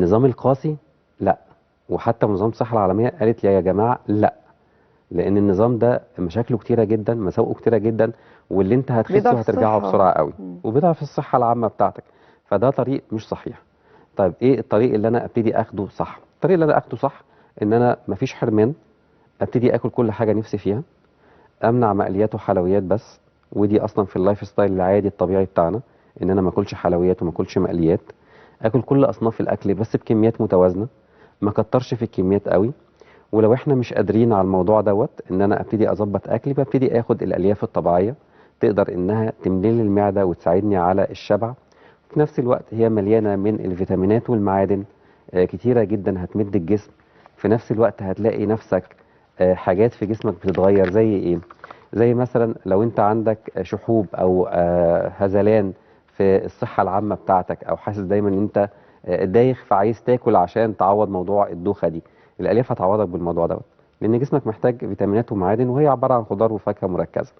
النظام القاسي لا، وحتى منظمه الصحه العالميه قالت يا جماعه لا، لان النظام ده مشاكله كتيره جدا، مساوئه كتيره جدا، واللي انت هتخسه بيضعف هترجعه الصحة. بسرعه قوي، مم. وبيضعف الصحه العامه بتاعتك. فده طريق مش صحيح. طيب ايه الطريق اللي انا ابتدي اخده صح؟ الطريق اللي انا اخده صح ان انا مفيش حرمان، ابتدي اكل كل حاجه نفسي فيها، امنع مقليات وحلويات بس، ودي اصلا في اللايف ستايل العادي الطبيعي بتاعنا، ان انا ما اكلش حلويات وما اكلش مقليات. اكل كل اصناف الاكل بس بكميات متوازنه، ما كترش في الكميات قوي. ولو احنا مش قادرين على الموضوع دوت ان انا ابتدي اظبط اكلي، ببتدي اخد الالياف الطبيعيه تقدر انها تملي لي المعده وتساعدني على الشبع. في نفس الوقت هي مليانه من الفيتامينات والمعادن كتيره جدا هتمد الجسم. في نفس الوقت هتلاقي نفسك حاجات في جسمك بتتغير زي ايه؟ زي مثلا لو انت عندك شحوب او هذلان في الصحه العامه بتاعتك، او حاسس دايما ان انت دايخ فعايز تاكل عشان تعوض موضوع الدوخه دي، الالياف هتعوضك بالموضوع دوت، لان جسمك محتاج فيتامينات ومعادن، وهي عباره عن خضار وفاكهه مركزه.